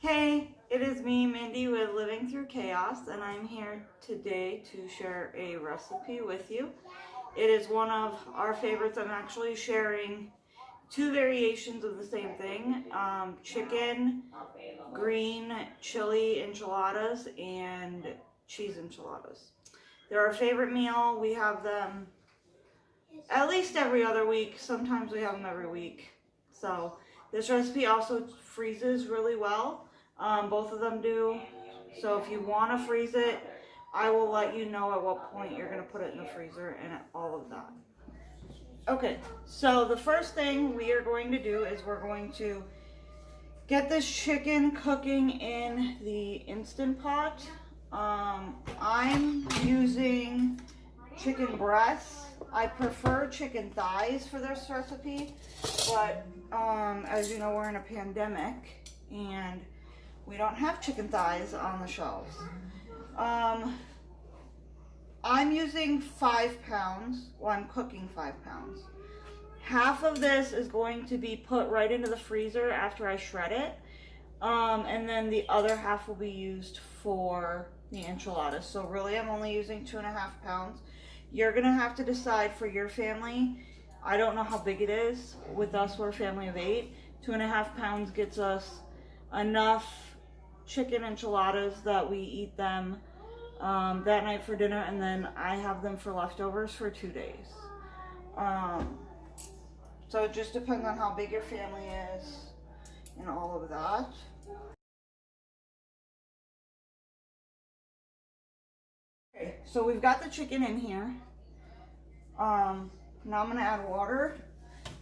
Hey, it is me, Mindy, with Living Through Chaos, and I'm here today to share a recipe with you. It is one of our favorites. I'm actually sharing two variations of the same thing, chicken, green chili enchiladas, and cheese enchiladas. They're our favorite meal. We have them at least every other week. Sometimes we have them every week. So this recipe also freezes really well. Both of them do. So if you want to freeze it, I will let you know at what point you're going to put it in the freezer and all of that. Okay, so the first thing we are going to do is we're going to get this chicken cooking in the Instant Pot. I'm using chicken breasts. I prefer chicken thighs for this recipe, but as you know, we're in a pandemic and we don't have chicken thighs on the shelves. I'm using 5 pounds. Well, I'm cooking 5 pounds. Half of this is going to be put right into the freezer after I shred it. And then the other half will be used for the enchiladas. So really I'm only using 2.5 pounds. You're gonna have to decide for your family. I don't know how big it is. With us, we're a family of 8. 2.5 pounds gets us enough chicken enchiladas that we eat them that night for dinner, and then I have them for leftovers for 2 days. So it just depends on how big your family is and all of that. Okay, so we've got the chicken in here. Now I'm gonna add water.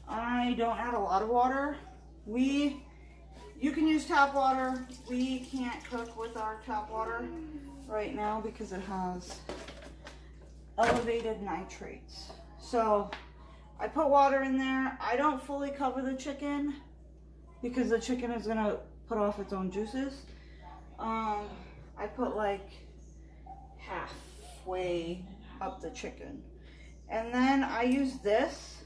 I don't add a lot of water. You can use tap water. We can't cook with our tap water right now because it has elevated nitrates. So I put water in there. I don't fully cover the chicken because the chicken is gonna put off its own juices. I put like halfway up the chicken. And then I use this.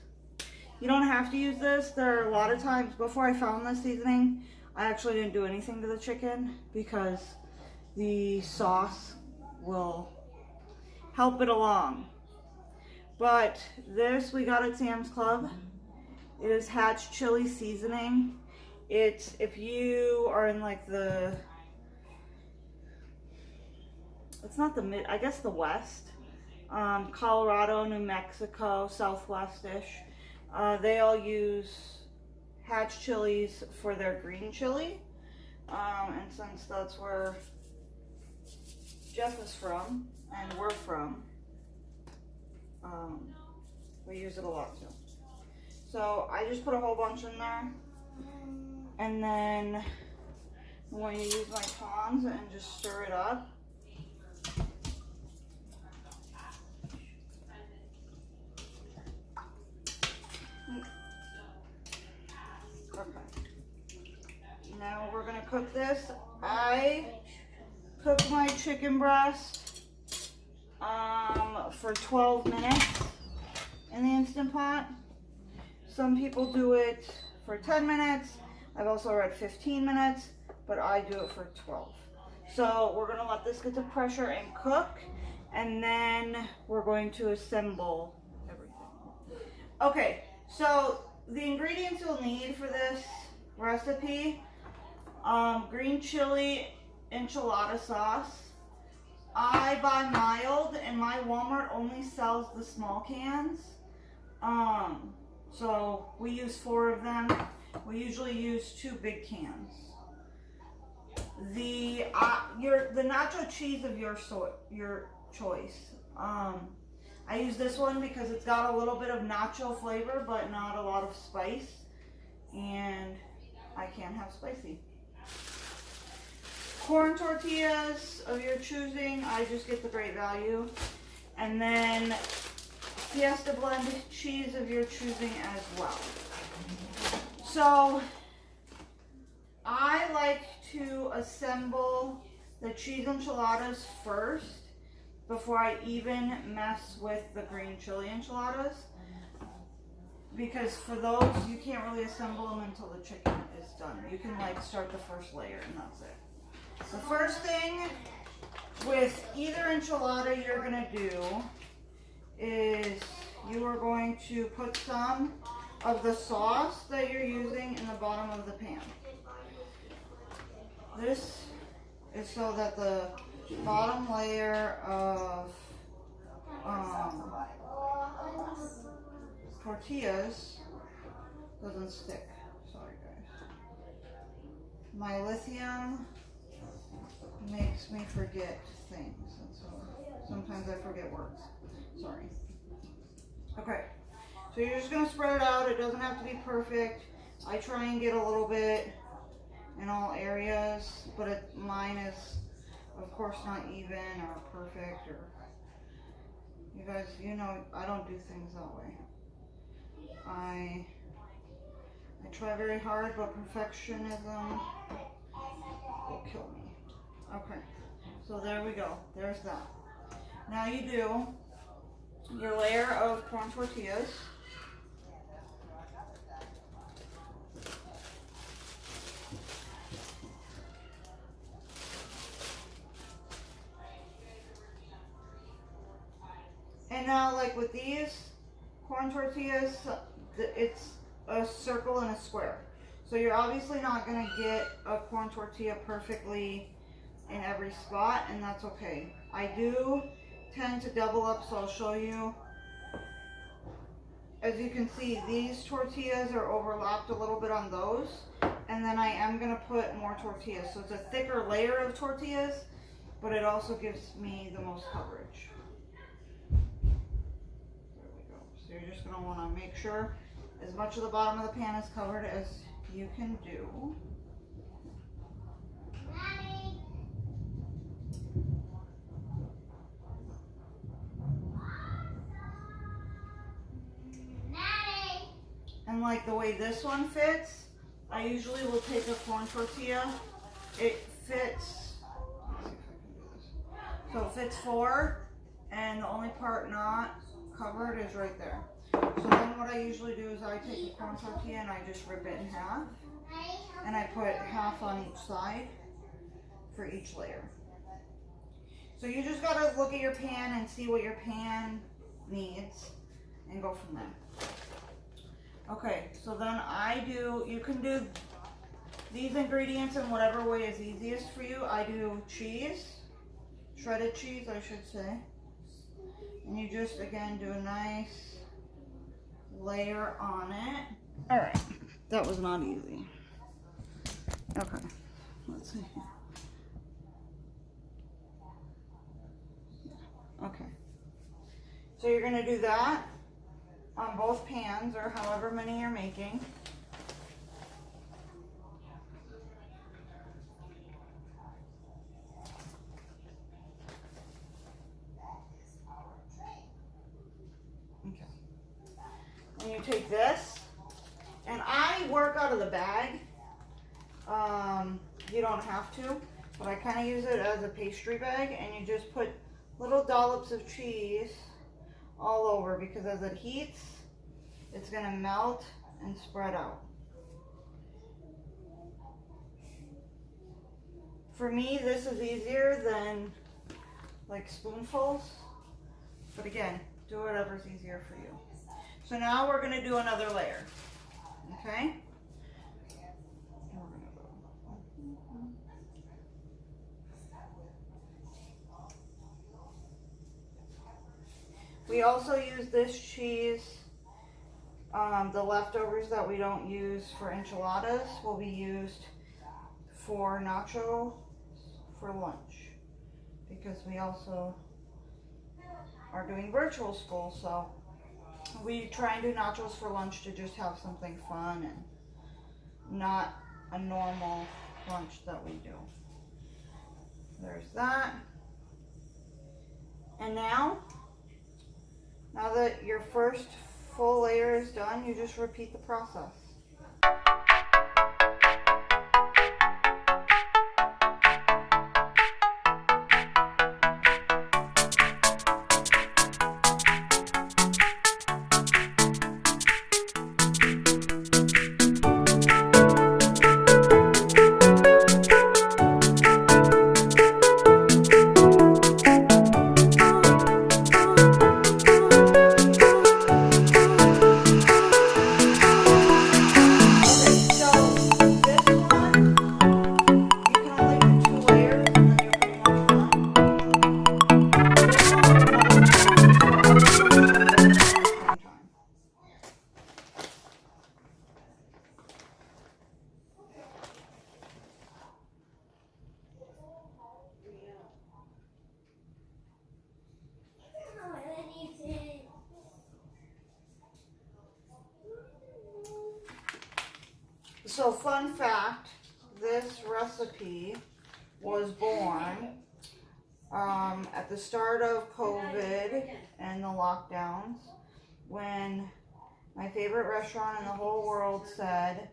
You don't have to use this. There are a lot of times, before I found this seasoning, I actually didn't do anything to the chicken because the sauce will help it along. But this we got at Sam's Club. It is Hatch chili seasoning. It's, if you are in like the, it's not the mid, I guess the west, Colorado, New Mexico, Southwest-ish, they all use Hatch chilies for their green chili. And since that's where Jeff is from and we're from, we use it a lot too. So I just put a whole bunch in there, and then I'm going to use my tongs and just stir it up. Now we're gonna cook this. I cook my chicken breast for 12 minutes in the Instant Pot. Some people do it for 10 minutes. I've also read 15 minutes, but I do it for 12. So we're gonna let this get to pressure and cook, and then we're going to assemble everything. Okay, so the ingredients you'll need for this recipe: green chili enchilada sauce. I buy mild, and my Walmart only sells the small cans. So we use 4 of them. We usually use 2 big cans. The Nacho Cheese of your choice. I use this one because it's got a little bit of nacho flavor, but not a lot of spice, and I can't have spicy. Corn tortillas of your choosing. I just get the Great Value. And then Fiesta blend cheese of your choosing as well. So I like to assemble the cheese enchiladas first before I even mess with the green chili enchiladas, because for those you can't really assemble them until the chicken it's done. You can like start the first layer and that's it. The first thing with either enchilada you're gonna do is you are going to put some of the sauce that you're using in the bottom of the pan. This is so that the bottom layer of tortillas doesn't stick. Sorry guys. My lithium makes me forget things, and so sometimes I forget words. Sorry. Okay, so you're just gonna spread it out. It doesn't have to be perfect. I try and get a little bit in all areas, but mine is of course not even or perfect, or you guys, you know, I don't do things that way. I try very hard, but perfectionism will kill me. Okay, so there we go. There's that. Now you do your layer of corn tortillas. And now, like with these corn tortillas, it's a circle and a square. So you're obviously not going to get a corn tortilla perfectly in every spot, and that's okay. I do tend to double up, so I'll show you. As you can see, these tortillas are overlapped a little bit on those, and then I am going to put more tortillas. So it's a thicker layer of tortillas, but it also gives me the most coverage. There we go. So you're just going to want to make sure as much of the bottom of the pan is covered as you can do. And like the way this one fits, I usually will take a corn tortilla. It fits, let's see if I can do this. So it fits 4, and the only part not covered is right there. So then what I usually do is I take a corn tortilla and I just rip it in half. And I put half on each side for each layer. So you just gotta look at your pan and see what your pan needs and go from there. Okay, so then you can do these ingredients in whatever way is easiest for you. I do cheese, shredded cheese I should say. And you just, again, do a nice layer on it. All right, that was not easy. Okay, let's see. Okay, so you're gonna do that on both pans, or however many you're making. Okay. And you take this, and I work out of the bag. You don't have to, but I kind of use it as a pastry bag, and you just put little dollops of cheese all over, because as it heats, it's going to melt and spread out. For me, this is easier than like spoonfuls, but again, do whatever's easier for you. So now we're going to do another layer, okay? We also use this cheese, the leftovers that we don't use for enchiladas will be used for nacho for lunch, because we also are doing virtual school, so we try and do nachos for lunch to just have something fun and not a normal lunch that we do. There's that. And now that your first full layer is done, you just repeat the process. So fun fact, this recipe was born at the start of COVID and the lockdowns, when my favorite restaurant in the whole world said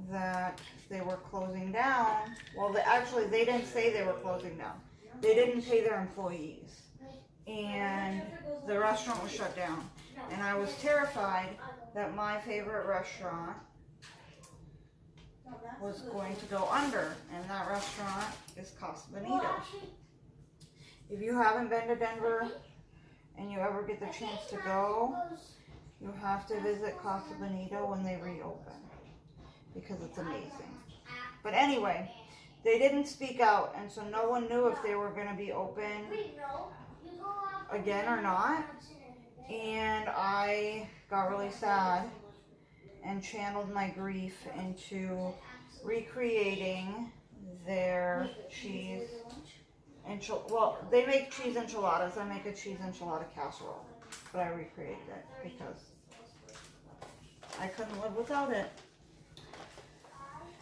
that they were closing down. Well, they didn't say they were closing down. They didn't pay their employees. And the restaurant was shut down. And I was terrified that my favorite restaurant was going to go under. And that restaurant is Casa Bonita. If you haven't been to Denver and you ever get the chance to go, you have to visit Casa Bonita when they reopen, because it's amazing. But anyway, they didn't speak out, and so no one knew if they were going to be open again or not. And I got really sad and channeled my grief into recreating their cheese well, they make cheese enchiladas. I make a cheese enchilada casserole, but I recreated it because I couldn't live without it.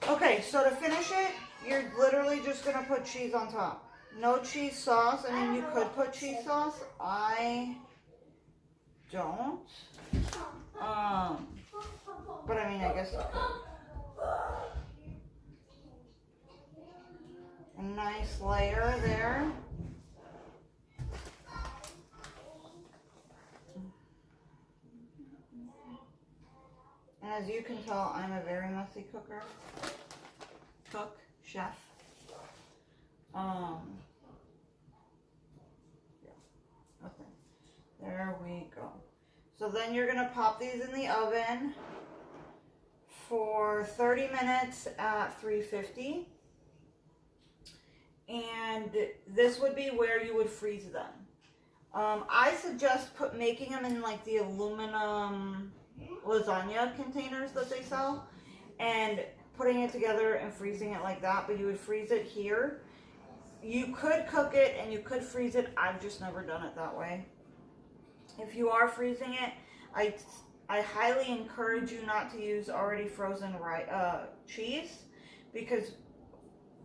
Okay, so to finish it, you're literally just going to put cheese on top. No cheese sauce. I mean, you could put cheese sauce. I don't. But I mean, I guess you could. A nice layer there. And as you can tell, I'm a very messy chef. Yeah, okay. There we go. So then you're gonna pop these in the oven for 30 minutes at 350. And this would be where you would freeze them. I suggest making them in like the aluminum lasagna containers that they sell, and putting it together and freezing it like that, but you would freeze it here. You could cook it and you could freeze it. I've just never done it that way. If you are freezing it, I highly encourage you not to use already frozen cheese, because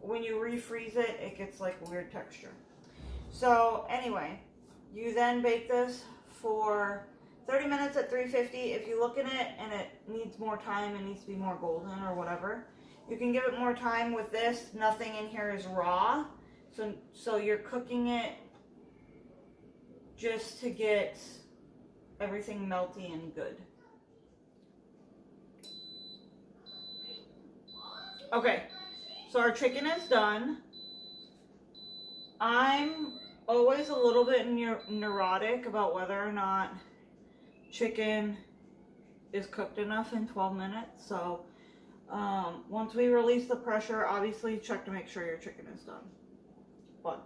when you refreeze it, it gets like a weird texture. So anyway, you then bake this for 30 minutes at 350. If you look at it and it needs more time, it needs to be more golden or whatever, you can give it more time with this. Nothing in here is raw. So you're cooking it just to get everything melty and good. Okay. So our chicken is done. I'm always a little bit neurotic about whether or not chicken is cooked enough in 12 minutes. So once we release the pressure, obviously check to make sure your chicken is done. But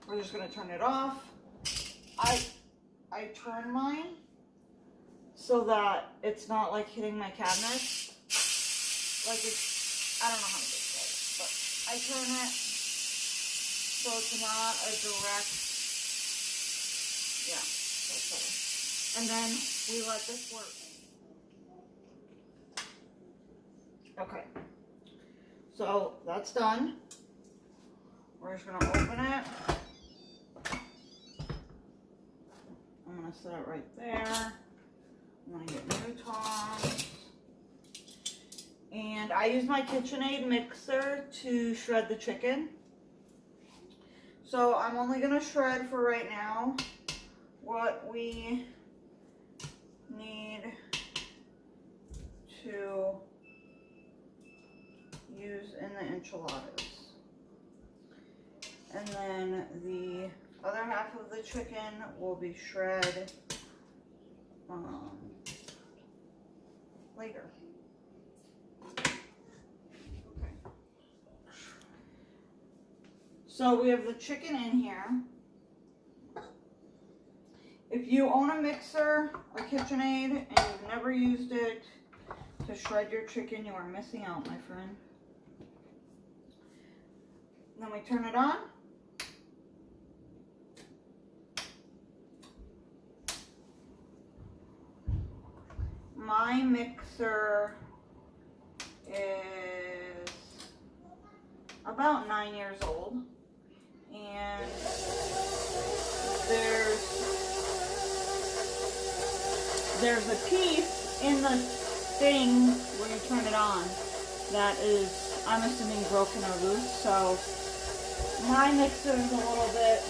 we're just going to turn it off. I turn mine so that it's not like hitting my cabinet. Like I don't know how to describe it, but I turn it so it's not a direct, yeah, that's better. And then we let this work. Okay, so that's done. We're just gonna open it. I'm gonna set it right there. I'm gonna get new tongs. And I use my KitchenAid mixer to shred the chicken. So I'm only going to shred for right now what we need to use in the enchiladas. And then the other half of the chicken will be shred later. So we have the chicken in here. If you own a mixer, a KitchenAid, and you've never used it to shred your chicken, you are missing out, my friend. Then we turn it on. My mixer is about 9 years old, and there's a piece in the thing when you turn it on that is, I'm assuming, broken or loose, so my mixer is a little bit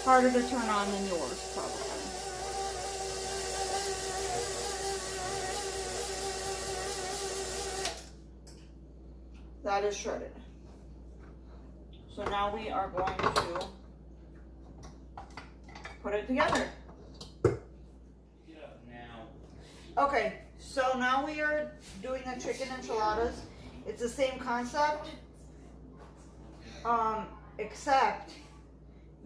harder to turn on than yours, probably. That is shredded. So now we are going to put it together. Okay, so now we are doing the chicken enchiladas. It's the same concept, except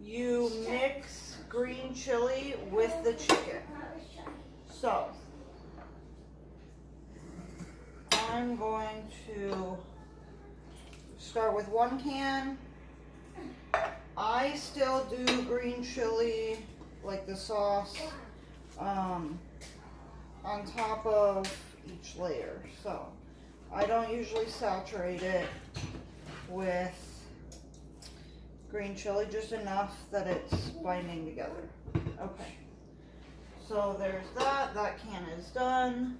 you mix green chili with the chicken. So I'm going to start with 1 can. I still do green chili, like the sauce, on top of each layer. So I don't usually saturate it with green chili, just enough that it's binding together. Okay, so there's that. That can is done.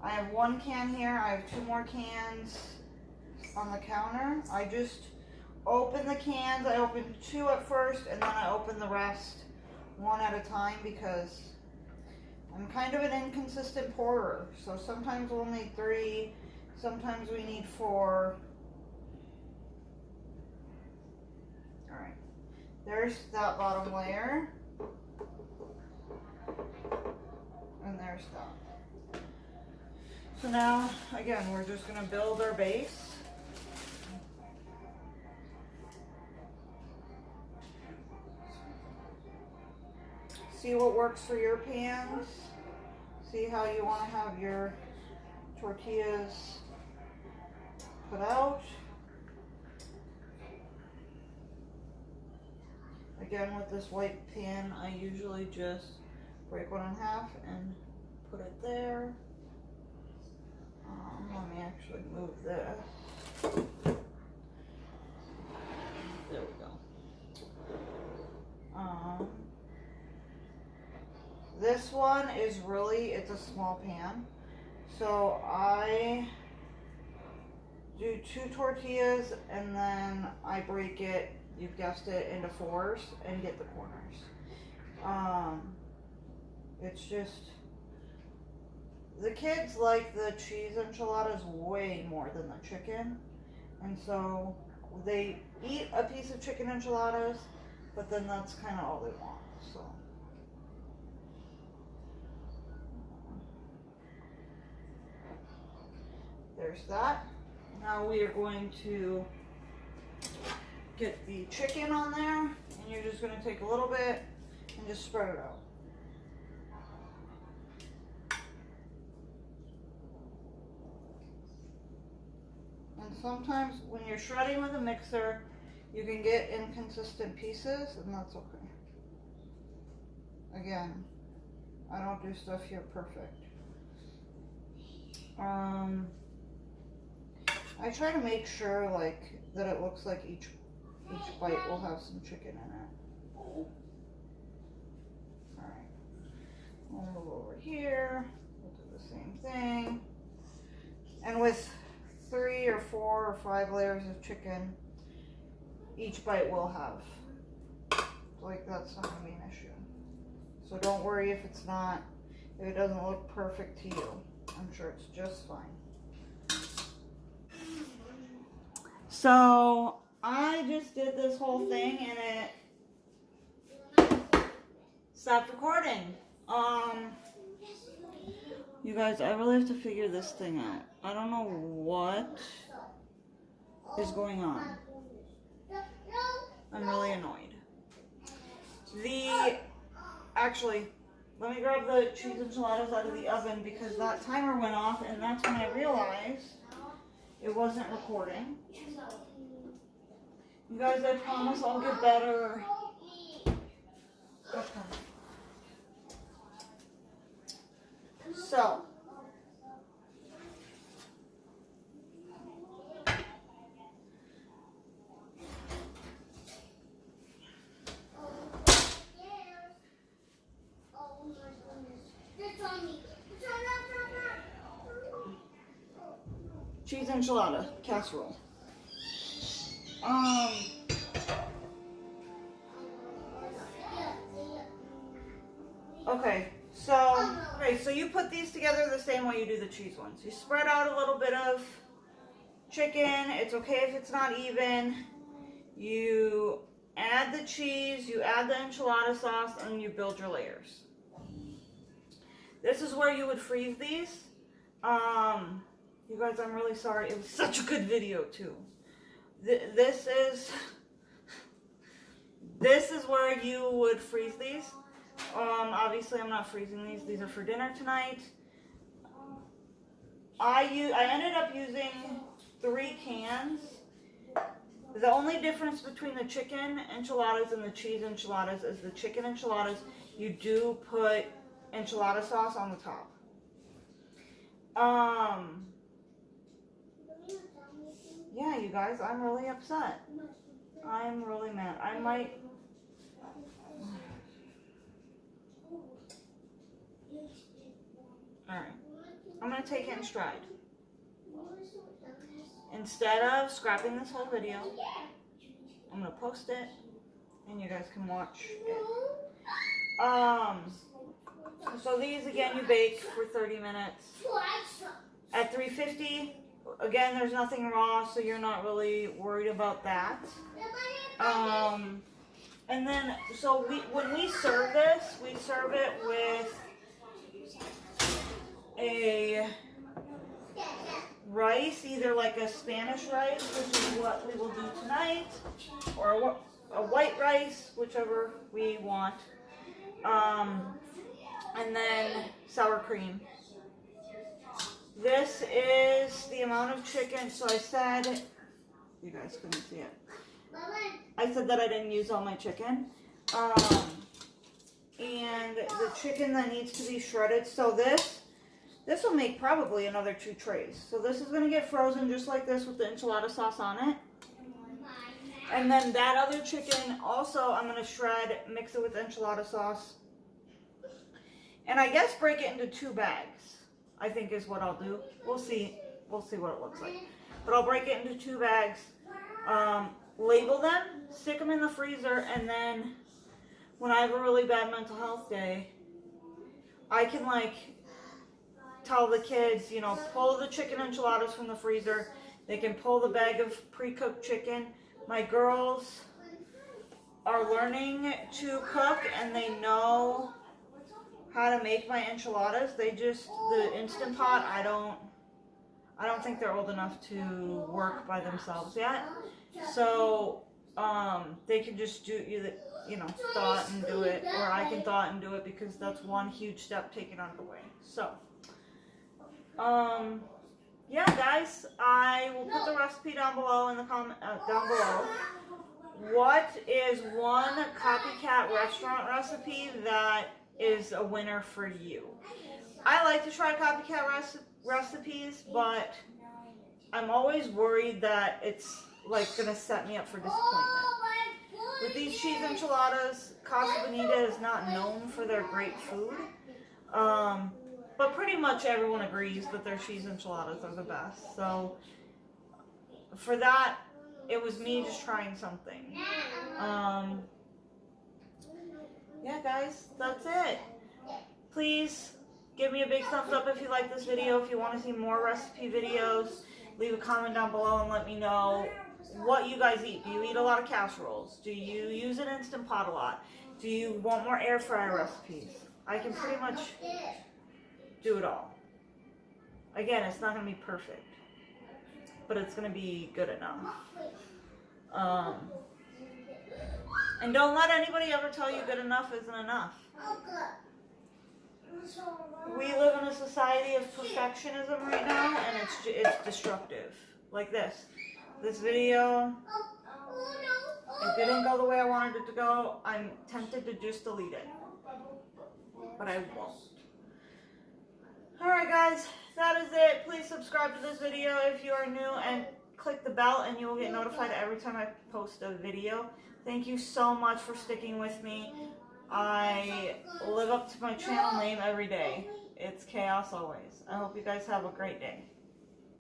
I have 1 can here. I have 2 more cans on the counter. I just open the cans. I open 2 at first, and then I open the rest 1 at a time because I'm kind of an inconsistent pourer. So sometimes we'll need 3, sometimes we need 4. All right, there's that bottom layer, and there's that. So now, again, we're just gonna build our base. See what works for your pans. See how you want to have your tortillas put out. Again, with this white pan, I usually just break one in half and put it there. Let me actually move this. There we go. This one is really, it's a small pan. So I do 2 tortillas and then I break it, you've guessed it, into 4s and get the corners. It's just, the kids like the cheese enchiladas way more than the chicken. And so they eat a piece of chicken enchiladas, but then that's kind of all they want, so. There's that. Now we are going to get the chicken on there, and you're just going to take a little bit and just spread it out. And sometimes when you're shredding with a mixer, you can get inconsistent pieces, and that's okay. Again, I don't do stuff here perfect. I try to make sure that it looks like each bite will have some chicken in it. Alright. We'll move over here. We'll do the same thing. And with 3 or 4 or 5 layers of chicken, each bite will have. That's not going to be an issue. So don't worry if it doesn't look perfect to you. I'm sure it's just fine. So I just did this whole thing and it stopped recording. You guys, I really have to figure this thing out. I don't know what is going on. I'm really annoyed. Actually, let me grab the cheese enchiladas out of the oven because that timer went off and that's when I realized it wasn't recording. You guys, I promise I'll get better. Okay. So, cheese enchilada casserole. Okay, so you put these together the same way you do the cheese ones. You spread out a little bit of chicken. It's okay if it's not even. You add the cheese, you add the enchilada sauce, and you build your layers. This is where you would freeze these. You guys, I'm really sorry. It was such a good video too. This is where you would freeze these. Obviously I'm not freezing these. These are for dinner tonight. I ended up using 3 cans. The only difference between the chicken enchiladas and the cheese enchiladas is the chicken enchiladas, you do put enchilada sauce on the top. Yeah, you guys, I'm really upset. I'm really mad. I might... Alright. I'm going to take it in stride. Instead of scrapping this whole video, I'm going to post it, and you guys can watch it. So these, again, you bake for 30 minutes. At 350, again, there's nothing raw, so you're not really worried about that. And then, so when we serve this, we serve it with a rice, either like a Spanish rice, which is what we will do tonight, or a white rice, whichever we want, and then sour cream. This is the amount of chicken, so I said, you guys couldn't see it, I said that I didn't use all my chicken, and the chicken that needs to be shredded, so this will make probably another 2 trays. So this is going to get frozen just like this with the enchilada sauce on it. And then that other chicken also I'm going to shred, mix it with enchilada sauce. And I guess break it into 2 bags, I think is what I'll do. We'll see what it looks like. But I'll break it into 2 bags, label them, stick them in the freezer, and then when I have a really bad mental health day, I can like tell the kids, you know, pull the chicken enchiladas from the freezer. They can pull the bag of pre-cooked chicken. My girls are learning to cook and they know how to make my enchiladas. They just, the Instant Pot, I don't think they're old enough to work by themselves yet. So they can just do, you know, thaw it and do it, or I can thaw it and do it, because that's one huge step taken out of the way. So yeah, guys, I will put the recipe down below in the comment down below. What is one copycat restaurant recipe that is a winner for you? I like to try copycat recipes, but I'm always worried that it's like gonna set me up for disappointment. With these cheese enchiladas, Casa Bonita is not known for their great food. But pretty much everyone agrees that their cheese enchiladas are the best. So for that, it was me just trying something. Yeah, guys, that's it. Please give me a big thumbs up if you like this video. If you want to see more recipe videos, leave a comment down below and let me know what you guys eat. Do you eat a lot of casseroles? Do you use an Instant Pot a lot? Do you want more air fryer recipes? I can pretty much do it all. Again, it's not going to be perfect, but it's going to be good enough. And don't let anybody ever tell you good enough isn't enough. We live in a society of perfectionism right now, and it's destructive. Like this video, it didn't go the way I wanted it to go. I'm tempted to just delete it, but I won't. Alright guys, that is it. Please subscribe to this video if you are new, and click the bell and you will get notified every time I post a video. Thank you so much for sticking with me. I live up to my channel name every day. It's chaos always. I hope you guys have a great day.